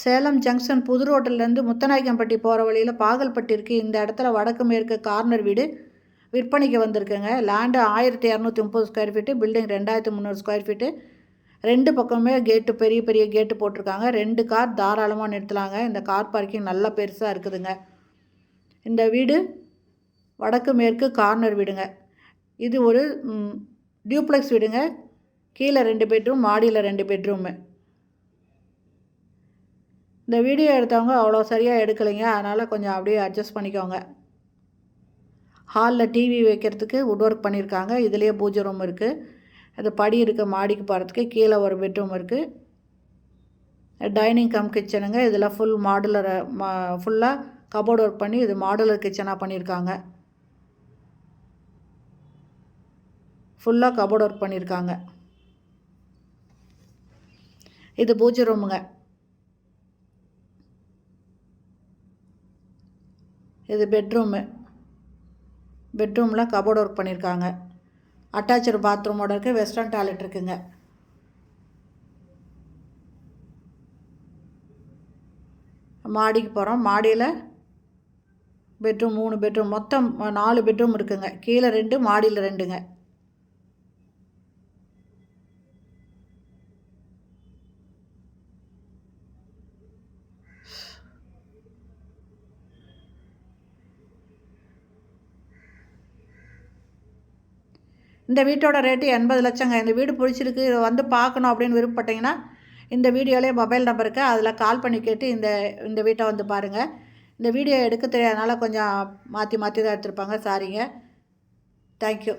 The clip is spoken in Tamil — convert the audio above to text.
சேலம் ஜங்ஷன் புது ரோட்டிலேருந்து முத்தநாயக்கம்பட்டி போகிற வழியில் பாகல்பட்டி இருக்குது. இந்த இடத்துல வடக்கு மேற்கு கார்னர் வீடு விற்பனைக்கு வந்திருக்குங்க. Land 1230 square feet, building 2300 square feet. 2 பக்கமே கேட்டு, பெரிய பெரிய கேட்டு போட்டிருக்காங்க. 2 கார் தாராளமாக நிறுத்தலாங்க. இந்த கார் பார்க்கிங் நல்லா பெருசாக இருக்குதுங்க. இந்த வீடு வடக்கு மேற்கு கார்னர் வீடுங்க. இது ஒரு டியூப்ளெக்ஸ் வீடுங்க. கீழே 2 பெட்ரூம், மாடியில் 2 பெட்ரூமு. இந்த வீடியோ எடுத்தவங்க அவ்வளோ சரியாக எடுக்கலைங்க, அதனால் கொஞ்சம் அப்படியே அட்ஜஸ்ட் பண்ணிக்கோங்க. ஹாலில் டிவி வைக்கிறதுக்கு வுட் ஒர்க் பண்ணியிருக்காங்க. இதுலேயே பூஜை ரூம் இருக்குது. அது படி இருக்குது மாடிக்கு போகிறதுக்கு. கீழே ஒரு பெட்ரூம் இருக்குது. டைனிங் கம் கிச்சனுங்க. இதில் ஃபுல் மாடுலர் ஃபுல்லாக கபோர்டு ஒர்க் பண்ணி இது மாடுலர் கிச்சனாக பண்ணியிருக்காங்க. ஃபுல்லாக கபோர்டு ஒர்க் பண்ணியிருக்காங்க. இது பூஜை ரூமுங்க. இது பெட்ரூமு. பெட்ரூமில் கபோர்டு ஒர்க் பண்ணியிருக்காங்க. அட்டாச்சு பாத்ரூமோட இருக்குது. வெஸ்டர்ன் டாய்லெட் இருக்குங்க. மாடிக்கு போகிறோம். மாடியில் பெட்ரூம் 3 பெட்ரூம், மொத்தம் 4 பெட்ரூம் இருக்குங்க. கீழே 2, மாடியில் 2ங்க. இந்த வீட்டோட ரேட்டு 80 லட்சங்க. இந்த வீடு பிடிச்சிருக்கு, இதை வந்து பார்க்கணும் அப்படின்னு விருப்பப்பட்டீங்கன்னா இந்த வீடியோலேயே மொபைல் நம்பர் இருக்குது, அதில் கால் பண்ணி கேட்டு இந்த வீட்டை வந்து பாருங்கள். இந்த வீடியோ எடுக்க தெரியாதனால கொஞ்சம் மாற்றி தான் எடுத்திருப்பாங்க, சாரிங்க. தேங்க்யூ.